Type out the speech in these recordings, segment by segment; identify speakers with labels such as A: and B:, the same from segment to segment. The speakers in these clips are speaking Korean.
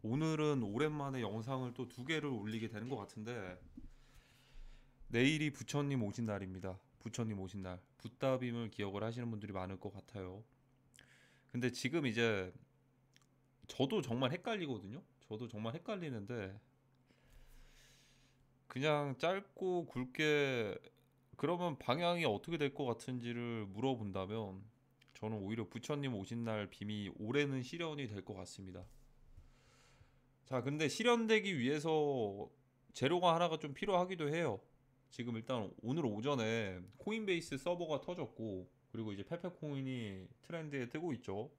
A: 오늘은 오랜만에 영상을 또 두 개를 올리게 되는 것 같은데 내일이 부처님 오신 날입니다. 부처님 오신 날. 붓다빔을 기억을 하시는 분들이 많을 것 같아요. 근데 지금 이제 저도 정말 헷갈리거든요. 저도 정말 헷갈리는데 그냥 짧고 굵게 그러면 방향이 어떻게 될 것 같은지를 물어본다면 저는 오히려 부처님 오신 날 빔이 올해는 실현이 될 것 같습니다. 자, 근데 실현되기 위해서 재료가 하나가 좀 필요하기도 해요. 지금 일단 오늘 오전에 코인베이스 서버가 터졌고, 그리고 이제 페페코인이 트렌드에 뜨고 있죠.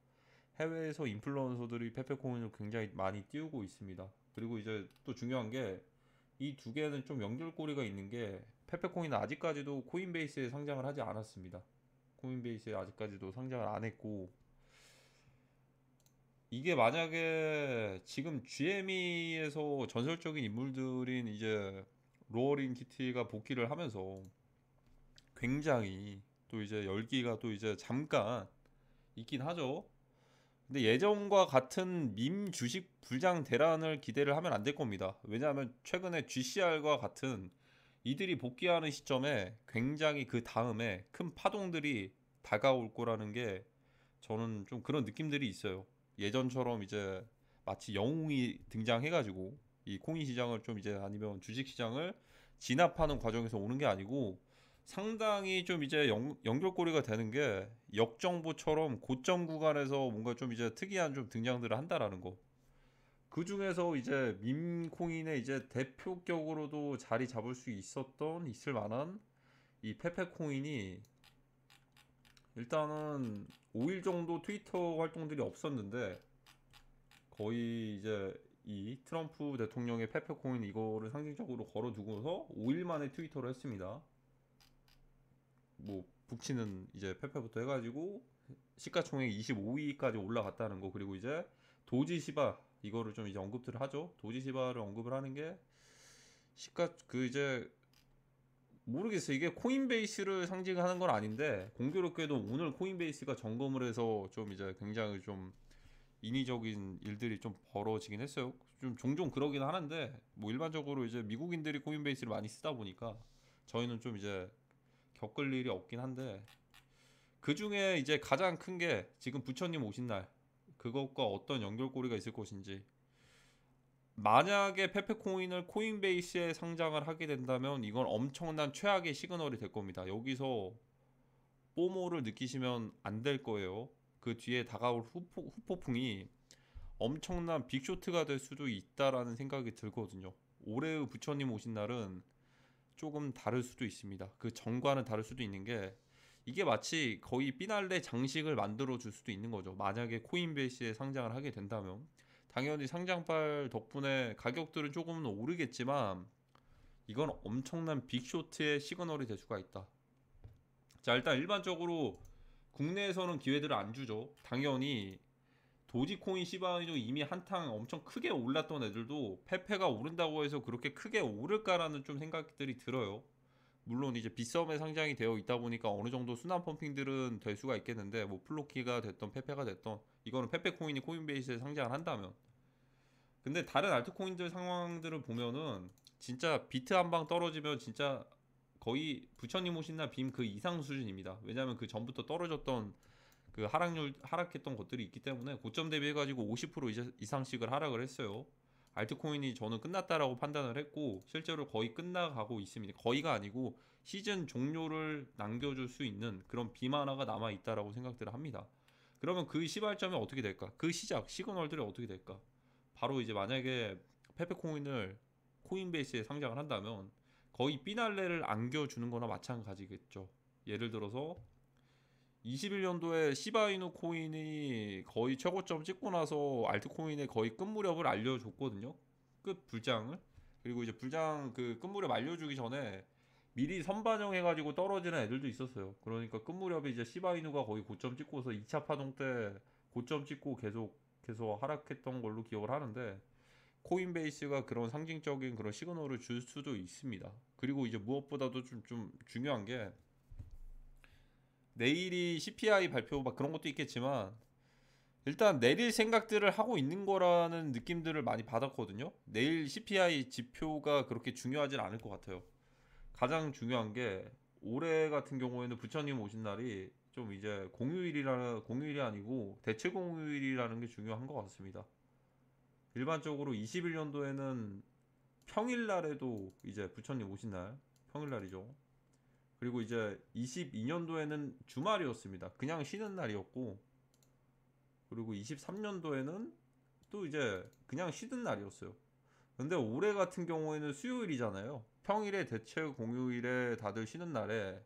A: 해외에서 인플루언서들이 페페코인을 굉장히 많이 띄우고 있습니다. 그리고 이제 또 중요한 게 이 두 개는 좀 연결고리가 있는 게 페페코인은 아직까지도 코인베이스에 상장을 하지 않았습니다. 코인베이스에 아직까지도 상장을 안 했고, 이게 만약에 지금 GME에서 전설적인 인물들인 이제 로어링 키티가 복귀를 하면서 굉장히 또 이제 열기가 또 이제 잠깐 있긴 하죠. 근데 예전과 같은 밈 주식 불장 대란을 기대를 하면 안 될 겁니다. 왜냐하면 최근에 GCR과 같은 이들이 복귀하는 시점에 굉장히 그 다음에 큰 파동들이 다가올 거라는 게 저는 좀 그런 느낌들이 있어요. 예전처럼 이제 마치 영웅이 등장해가지고 이 코인 시장을 좀 이제 아니면 주식 시장을 진압하는 과정에서 오는 게 아니고 상당히 좀 이제 연결고리가 되는 게 역정부처럼 고점 구간에서 뭔가 좀 이제 특이한 좀 등장들을 한다라는 거. 그 중에서 이제 밈코인의 이제 대표격으로도 자리 잡을 수 있을 만한 이 페페코인이 일단은 5일 정도 트위터 활동들이 없었는데 거의 이제 이 트럼프 대통령의 페페코인 이거를 상징적으로 걸어두고서 5일 만에 트위터를 했습니다. 뭐 북치는 이제 페페부터 해가지고 시가총액 25위까지 올라갔다는 거. 그리고 이제 도지시바 이거를 좀 이제 언급들을 하죠. 도지시바를 언급을 하는 게 시가 그 이제 모르겠어요. 이게 코인베이스를 상징하는 건 아닌데 공교롭게도 오늘 코인베이스가 점검을 해서 좀 이제 굉장히 좀 인위적인 일들이 좀 벌어지긴 했어요. 좀 종종 그러긴 하는데 뭐 일반적으로 이제 미국인들이 코인베이스를 많이 쓰다 보니까 저희는 좀 이제 겪을 일이 없긴 한데 그 중에 이제 가장 큰 게 지금 부처님 오신 날 그것과 어떤 연결고리가 있을 것인지 만약에 페페코인을 코인베이스에 상장을 하게 된다면 이건 엄청난 최악의 시그널이 될 겁니다. 여기서 뽀모를 느끼시면 안 될 거예요. 그 뒤에 다가올 후폭풍이 엄청난 빅쇼트가 될 수도 있다라는 생각이 들거든요. 올해의 부처님 오신 날은 조금 다를 수도 있습니다. 그 전과는 다를 수도 있는 게 이게 마치 거의 피날레 장식을 만들어 줄 수도 있는 거죠. 만약에 코인베이스에 상장을 하게 된다면 당연히 상장발 덕분에 가격들은 조금은 오르겠지만 이건 엄청난 빅쇼트의 시그널이 될 수가 있다. 자, 일단 일반적으로 국내에서는 기회들을 안 주죠. 당연히 도지코인 시바이노 이미 한탕 엄청 크게 올랐던 애들도 페페가 오른다고 해서 그렇게 크게 오를까라는 좀 생각들이 들어요. 물론 이제 빗썸에 상장이 되어 있다 보니까 어느 정도 순환 펌핑들은 될 수가 있겠는데 뭐 플로키가 됐던 페페가 됐던 이거는 페페 코인이 코인베이스에 상장을 한다면 근데 다른 알트코인들 상황들을 보면은 진짜 비트 한 방 떨어지면 진짜 거의 부처님 오신 날 빔 그 이상 수준입니다. 왜냐하면 그 전부터 떨어졌던 그 하락률 하락했던 것들이 있기 때문에 고점 대비해 가지고 50% 이상씩을 하락을 했어요. 알트코인이 저는 끝났다라고 판단을 했고 실제로 거의 끝나가고 있습니다. 거의가 아니고 시즌 종료를 남겨줄 수 있는 그런 빔 하나가 남아 있다라고 생각들을 합니다. 그러면 그 시발점이 어떻게 될까? 그 시작 시그널들이 어떻게 될까? 바로 이제 만약에 페페코인을 코인베이스에 상장을 한다면 거의 피날레를 안겨주는 거나 마찬가지겠죠. 예를 들어서 21년도에 시바이누 코인이 거의 최고점 찍고 나서 알트코인의 거의 끝 무렵을 알려줬거든요. 끝 불장을. 그리고 이제 불장 그 끝 무렵 알려주기 전에 미리 선반영해가지고 떨어지는 애들도 있었어요. 그러니까 끝 무렵에 이제 시바이누가 거의 고점 찍고서 2차 파동 때 고점 찍고 계속 하락했던 걸로 기억을 하는데 코인베이스가 그런 상징적인 그런 시그널을 줄 수도 있습니다. 그리고 이제 무엇보다도 좀 중요한 게 내일이 CPI 발표 막 그런 것도 있겠지만 일단 내릴 생각들을 하고 있는 거라는 느낌들을 많이 받았거든요. 내일 CPI 지표가 그렇게 중요하진 않을 것 같아요. 가장 중요한 게 올해 같은 경우에는 부처님 오신 날이 좀 이제 공휴일이 아니고 대체 공휴일이라는 게 중요한 것 같습니다. 일반적으로 21년도에는 평일날에도 이제 부처님 오신 날 평일날이죠. 그리고 이제 22년도에는 주말이었습니다. 그냥 쉬는 날이었고, 그리고 23년도에는 또 이제 그냥 쉬는 날이었어요. 근데 올해 같은 경우에는 수요일이잖아요. 평일에 대체 공휴일에 다들 쉬는 날에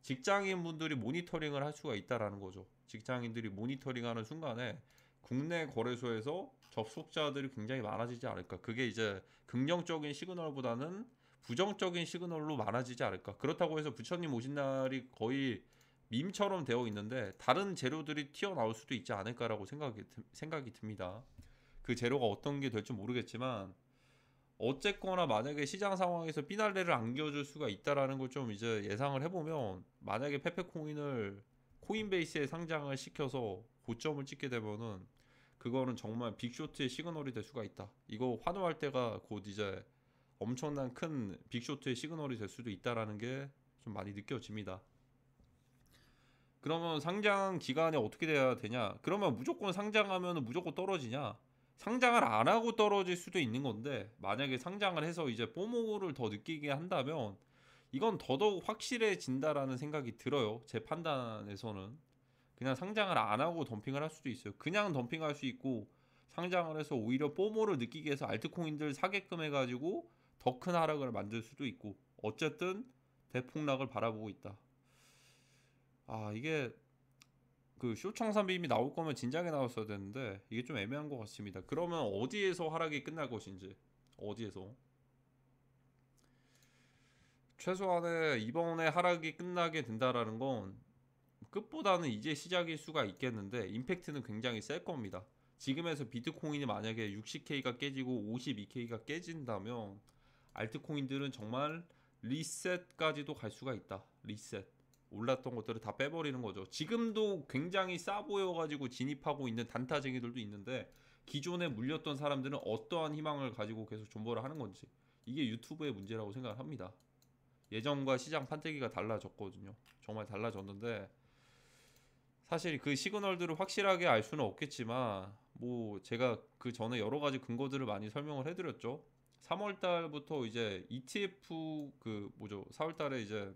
A: 직장인 분들이 모니터링을 할 수가 있다라는 거죠. 직장인들이 모니터링하는 순간에 국내 거래소에서 접속자들이 굉장히 많아지지 않을까. 그게 이제 긍정적인 시그널보다는 부정적인 시그널로 많아지지 않을까. 그렇다고 해서 부처님 오신 날이 거의 밈처럼 되어 있는데 다른 재료들이 튀어나올 수도 있지 않을까라고 생각이 듭니다. 그 재료가 어떤 게 될지 모르겠지만 어쨌거나 만약에 시장 상황에서 피날레를 안겨줄 수가 있다라는 걸 좀 이제 예상을 해보면, 만약에 페페코인을 코인베이스에 상장을 시켜서 고점을 찍게 되면은 그거는 정말 빅쇼트의 시그널이 될 수가 있다. 이거 환호할 때가 곧 이제 엄청난 큰 빅쇼트의 시그널이 될 수도 있다라는 게 좀 많이 느껴집니다. 그러면 상장 기간이 어떻게 돼야 되냐? 그러면 무조건 상장하면 무조건 떨어지냐? 상장을 안 하고 떨어질 수도 있는 건데, 만약에 상장을 해서 이제 뽀모를 더 느끼게 한다면 이건 더더욱 확실해진다라는 생각이 들어요. 제 판단에서는. 그냥 상장을 안 하고 덤핑을 할 수도 있어요. 그냥 덤핑할 수 있고, 상장을 해서 오히려 뽀모를 느끼게 해서 알트코인들 사게끔 해가지고 더 큰 하락을 만들 수도 있고, 어쨌든 대폭락을 바라보고 있다. 아, 이게 그 쇼청산빔이 나올 거면 진작에 나왔어야 되는데 이게 좀 애매한 것 같습니다. 그러면 어디에서 하락이 끝날 것인지, 어디에서 최소한의 이번에 하락이 끝나게 된다라는 건 끝보다는 이제 시작일 수가 있겠는데 임팩트는 굉장히 셀 겁니다. 지금에서 비트코인이 만약에 60K가 깨지고 52K가 깨진다면 알트코인들은 정말 리셋까지도 갈 수가 있다. 리셋. 올랐던 것들을 다 빼버리는 거죠. 지금도 굉장히 싸 보여가지고 진입하고 있는 단타쟁이들도 있는데, 기존에 물렸던 사람들은 어떠한 희망을 가지고 계속 존버를 하는 건지, 이게 유튜브의 문제라고 생각을 합니다. 예전과 시장 판때기가 달라졌거든요. 정말 달라졌는데, 사실 그 시그널들을 확실하게 알 수는 없겠지만, 뭐 제가 그 전에 여러 가지 근거들을 많이 설명을 해드렸죠. 3월 달부터 이제 ETF 그 뭐죠? 4월 달에 이제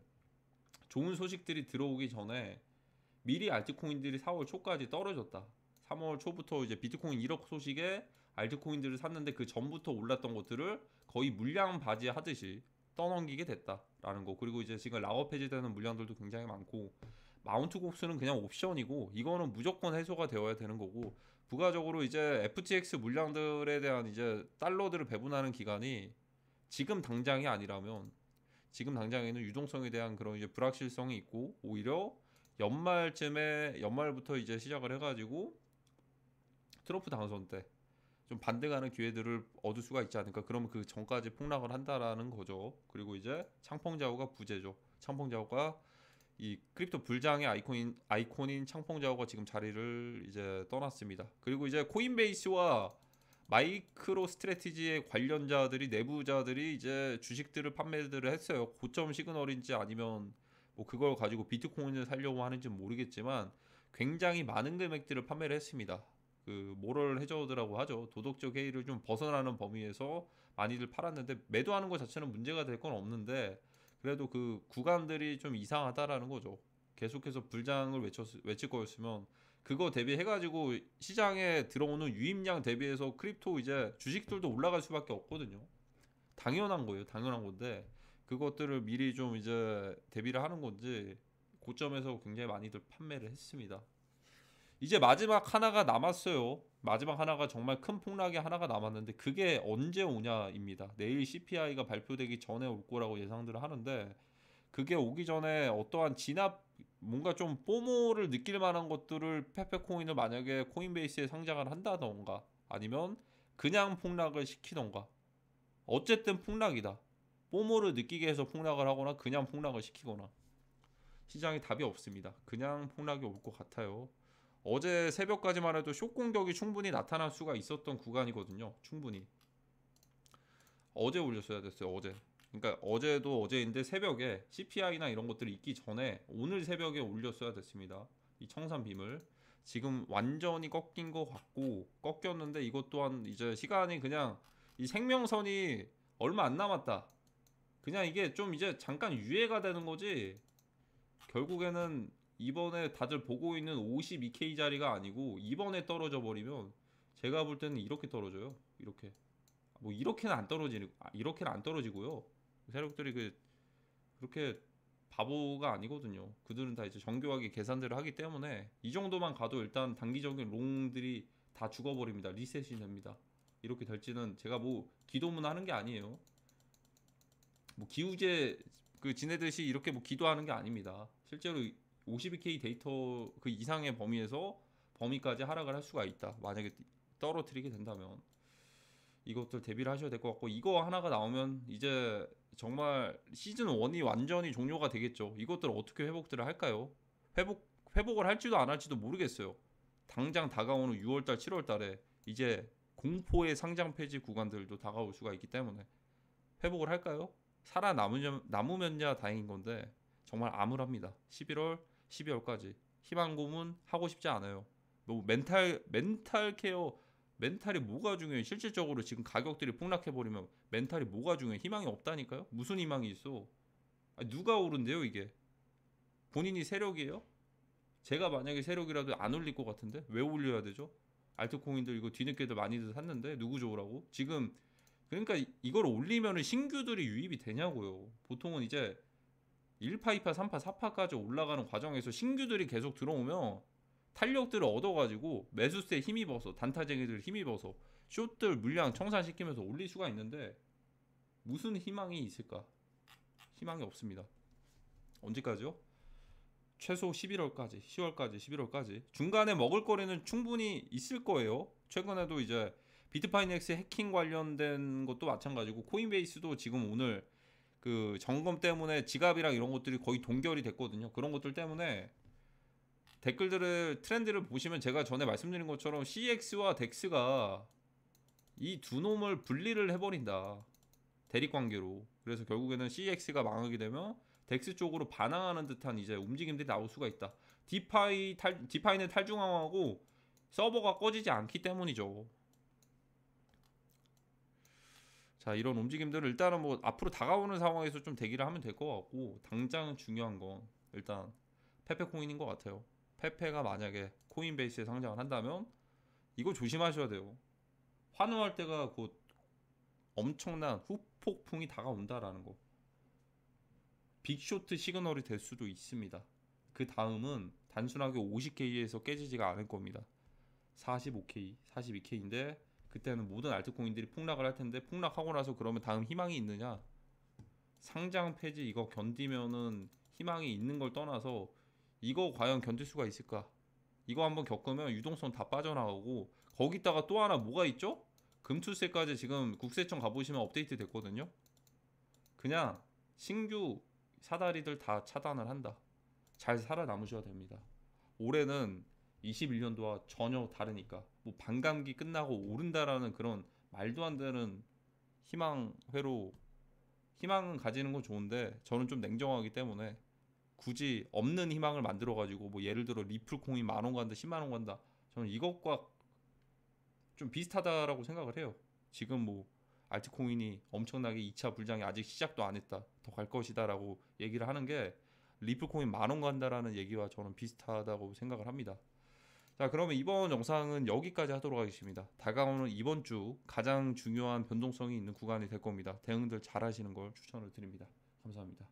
A: 좋은 소식들이 들어오기 전에 미리 알트코인들이 4월 초까지 떨어졌다. 3월 초부터 이제 비트코인 1억 소식에 알트코인들을 샀는데 그 전부터 올랐던 것들을 거의 물량 바지하듯이 떠넘기게 됐다라는 거. 그리고 이제 지금 락업 해제되는 물량들도 굉장히 많고, 마운트 곡수는 그냥 옵션이고 이거는 무조건 해소가 되어야 되는 거고, 부가적으로 이제 FTX 물량들에 대한 이제 달러들을 배분하는 기간이 지금 당장이 아니라면, 지금 당장에는 유동성에 대한 그런 이제 불확실성이 있고, 오히려 연말부터 이제 시작을 해가지고 트럼프 당선 때 좀 반등하는 기회들을 얻을 수가 있지 않을까. 그러면 그 전까지 폭락을 한다라는 거죠. 그리고 이제 창펑자오가 부재죠. 창펑자오가 이 크립토 불장의 아이콘인 창펑자오가 지금 자리를 이제 떠났습니다. 그리고 이제 코인베이스와 마이크로 스트래티지의 관련자들이, 내부자들이 이제 주식들을 판매들을 했어요. 고점 시그널인지 아니면 뭐 그걸 가지고 비트코인을 살려고 하는지 모르겠지만 굉장히 많은 금액들을 판매를 했습니다. 그 모럴 해저드라고 하죠. 도덕적 해이를 좀 벗어나는 범위에서 많이들 팔았는데, 매도하는 것 자체는 문제가 될 건 없는데 그래도 그 구간들이 좀 이상하다라는 거죠. 계속해서 불장을 외칠 거였으면 그거 대비해가지고 시장에 들어오는 유입량 대비해서 크립토 이제 주식들도 올라갈 수밖에 없거든요. 당연한 거예요. 당연한 건데 그것들을 미리 좀 이제 대비를 하는 건지 고점에서 굉장히 많이들 판매를 했습니다. 이제 마지막 하나가 남았어요. 마지막 하나가, 정말 큰 폭락이 하나가 남았는데 그게 언제 오냐입니다. 내일 CPI가 발표되기 전에 올 거라고 예상들을 하는데, 그게 오기 전에 어떠한 진압, 뭔가 좀 뽀모를 느낄 만한 것들을, 페페코인을 만약에 코인베이스에 상장을 한다던가 아니면 그냥 폭락을 시키던가, 어쨌든 폭락이다. 뽀모를 느끼게 해서 폭락을 하거나 그냥 폭락을 시키거나, 시장에 답이 없습니다. 그냥 폭락이 올 것 같아요. 어제 새벽까지만 해도 쇼 공격이 충분히 나타날 수가 있었던 구간이거든요. 충분히. 어제 올렸어야 됐어요. 어제. 그러니까 어제도 어제인데 새벽에 CPI나 이런 것들이 있기 전에 오늘 새벽에 올렸어야 됐습니다. 이 청산 빔을. 지금 완전히 꺾인 것 같고 꺾였는데 이것 또한 이제 시간이 그냥 이 생명선이 얼마 안 남았다. 그냥 이게 좀 이제 잠깐 유예가 되는 거지. 결국에는 이번에 다들 보고 있는 52K 자리가 아니고 이번에 떨어져 버리면 제가 볼 때는 이렇게 떨어져요. 이렇게. 뭐 이렇게는 안 떨어지고요. 세력들이 그렇게 바보가 아니거든요. 그들은 다 이제 정교하게 계산들을 하기 때문에 이 정도만 가도 일단 단기적인 롱들이 다 죽어버립니다. 리셋이 됩니다. 이렇게 될지는 제가 뭐 기도문 하는 게 아니에요. 뭐 기우제 지내듯이 이렇게 뭐 기도하는 게 아닙니다. 실제로 52K 데이터 그 이상의 범위까지 하락을 할 수가 있다. 만약에 떨어뜨리게 된다면 이것들 대비를 하셔야 될 것 같고, 이거 하나가 나오면 이제 정말 시즌 1이 완전히 종료가 되겠죠. 이것들 어떻게 회복들을 할까요? 회복을 할지도 안 할지도 모르겠어요. 당장 다가오는 6월달 7월달에 이제 공포의 상장 폐지 구간들도 다가올 수가 있기 때문에 회복을 할까요? 남으면야 다행인 건데 정말 암울합니다. 11월 12월까지 희망 고문 하고 싶지 않아요. 너무 멘탈 케어, 멘탈이 뭐가 중요해? 실질적으로 지금 가격들이 폭락해 버리면 멘탈이 뭐가 중요해? 희망이 없다니까요. 무슨 희망이 있어? 아니, 누가 오른대요 이게? 본인이 세력이에요? 제가 만약에 세력이라도 안 올릴 것 같은데 왜 올려야 되죠? 알트코인들 이거 뒤늦게들 많이들 샀는데 누구 좋으라고? 지금 그러니까 이걸 올리면은 신규들이 유입이 되냐고요. 보통은 이제 1파, 2파, 3파, 4파까지 올라가는 과정에서 신규들이 계속 들어오면 탄력들을 얻어가지고 매수세에 힘입어서 단타쟁이들 힘입어서 숏들 물량 청산시키면서 올릴 수가 있는데 무슨 희망이 있을까? 희망이 없습니다. 언제까지요? 최소 11월까지, 10월까지, 11월까지. 중간에 먹을 거리는 충분히 있을 거예요. 최근에도 이제 비트파이넥스 해킹 관련된 것도 마찬가지고 코인베이스도 지금 오늘 그 점검 때문에 지갑이랑 이런 것들이 거의 동결이 됐거든요. 그런 것들 때문에 댓글들을 트렌드를 보시면 제가 전에 말씀드린 것처럼 CX와 덱스가 이 두 놈을 분리를 해버린다. 대립관계로. 그래서 결국에는 CX가 망하게 되면 덱스 쪽으로 반항하는 듯한 이제 움직임들이 나올 수가 있다. 디파이는 탈중앙하고 서버가 꺼지지 않기 때문이죠. 자, 이런 움직임들을 일단은 뭐 앞으로 다가오는 상황에서 좀 대기를 하면 될 것 같고, 당장 중요한 건 일단 페페코인인 것 같아요. 페페가 만약에 코인베이스에 상장을 한다면 이거 조심하셔야 돼요. 환호할 때가 곧 엄청난 후폭풍이 다가온다라는 거. 빅쇼트 시그널이 될 수도 있습니다. 그 다음은 단순하게 50K에서 깨지지가 않을 겁니다. 45K, 42K인데 그때는 모든 알트코인들이 폭락을 할 텐데, 폭락하고 나서 그러면 다음 희망이 있느냐? 상장 폐지 이거 견디면은 희망이 있는 걸 떠나서 이거 과연 견딜 수가 있을까? 이거 한번 겪으면 유동성 다 빠져나가고, 거기다가 또 하나 뭐가 있죠? 금투세까지 지금 국세청 가보시면 업데이트 됐거든요. 그냥 신규 사다리들 다 차단을 한다. 잘 살아남으셔야 됩니다. 올해는 21년도와 전혀 다르니까 뭐 반감기 끝나고 오른다라는 그런 말도 안 되는 희망회로 희망은 가지는 건 좋은데 저는 좀 냉정하기 때문에 굳이 없는 희망을 만들어 가지고 뭐 예를 들어 리플 코인 10,000원 간다 10만원 간다, 저는 이것과 좀 비슷하다라고 생각을 해요. 지금 뭐 알트코인이 엄청나게 2차 불장이 아직 시작도 안 했다, 더 갈 것이다 라고 얘기를 하는 게 리플 코인 10,000원 간다라는 얘기와 저는 비슷하다고 생각을 합니다. 자, 그러면 이번 영상은 여기까지 하도록 하겠습니다. 다가오는 이번 주 가장 중요한 변동성이 있는 구간이 될 겁니다. 대응들 잘 하시는 걸 추천을 드립니다. 감사합니다.